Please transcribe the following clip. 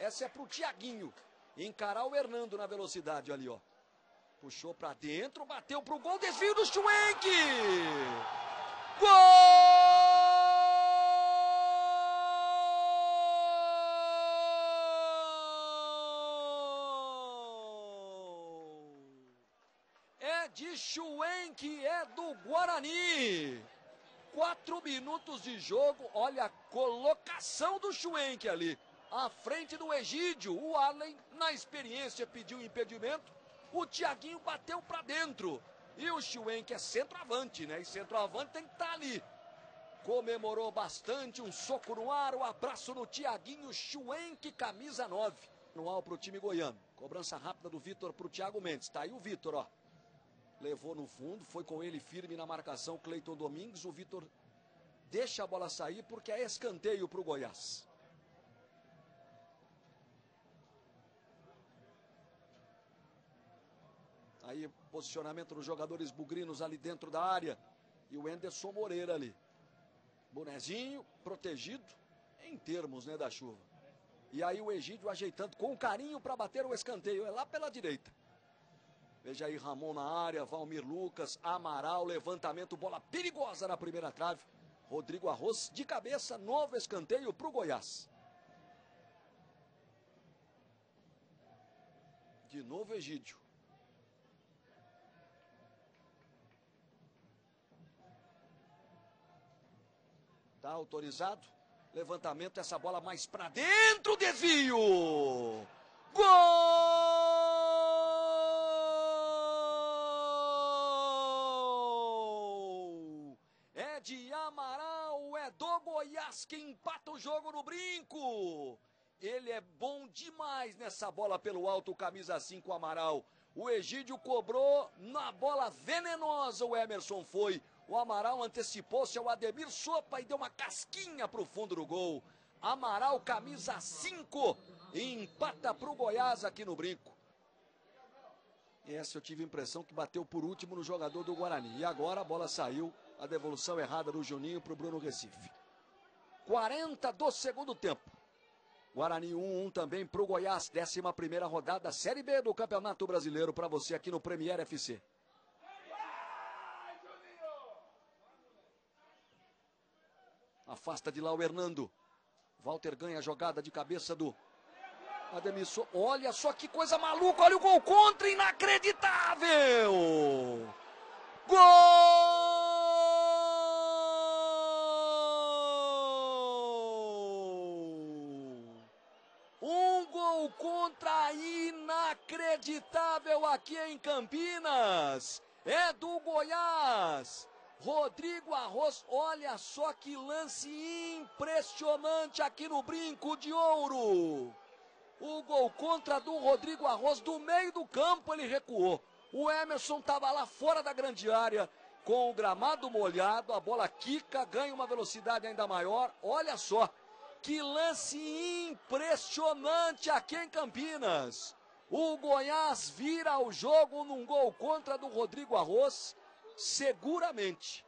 Essa é pro Thiaguinho encarar o Hernando na velocidade ali, ó. Puxou pra dentro, bateu pro gol, desvio do Schwenk! Gol! É de Schwenk, é do Guarani. 4 minutos de jogo, olha a colocação do Schwenk ali. À frente do Egídio, o Allen, na experiência, pediu impedimento. O Thiaguinho bateu pra dentro. E o Schwenk é centroavante, né? E centroavante tem que estar ali. Comemorou bastante, um soco no ar, um abraço no Thiaguinho. Schwenk, camisa 9. Manual pro time goiano. Cobrança rápida do Vitor pro Thiago Mendes. Tá aí o Vitor, ó. Levou no fundo, foi com ele firme na marcação Cleiton Domingues. O Vitor deixa a bola sair porque é escanteio pro Goiás. Aí posicionamento dos jogadores bugrinos ali dentro da área. E o Anderson Moreira ali. Bonezinho, protegido, em termos, né, da chuva. E aí o Egídio ajeitando com carinho para bater o escanteio. É lá pela direita. Veja aí Ramon na área, Valmir Lucas, Amaral, levantamento, bola perigosa na primeira trave. Rodrigo Arroz de cabeça, novo escanteio para o Goiás. De novo Egídio. Tá autorizado. Levantamento, essa bola mais para dentro, desvio! Gol! É de Amaral, é do Goiás que empata o jogo no brinco. Ele é bom demais nessa bola pelo alto, camisa 5, Amaral. O Egídio cobrou na bola venenosa, o Emerson foi. O Amaral antecipou-se ao Ademir Sopa e deu uma casquinha para o fundo do gol. Amaral, camisa 5, empata para o Goiás aqui no brinco. E essa eu tive a impressão que bateu por último no jogador do Guarani. E agora a bola saiu, a devolução errada do Juninho para o Bruno Recife. 40 do segundo tempo. Guarani 1-1 também para o Goiás, 11ª rodada, Série B do Campeonato Brasileiro para você aqui no Premier FC. Afasta de lá o Hernando. Walter ganha a jogada de cabeça do Ademir. Olha só que coisa maluca, olha o gol contra, inacreditável! Gol! Um gol contra inacreditável aqui em Campinas. É do Goiás. Rodrigo Arroz, olha só que lance impressionante aqui no brinco de ouro. O gol contra do Rodrigo Arroz, do meio do campo ele recuou. O Emerson estava lá fora da grande área, com o gramado molhado, a bola quica, ganha uma velocidade ainda maior. Olha só, que lance impressionante aqui em Campinas. O Goiás vira o jogo num gol contra do Rodrigo Arroz. Seguramente.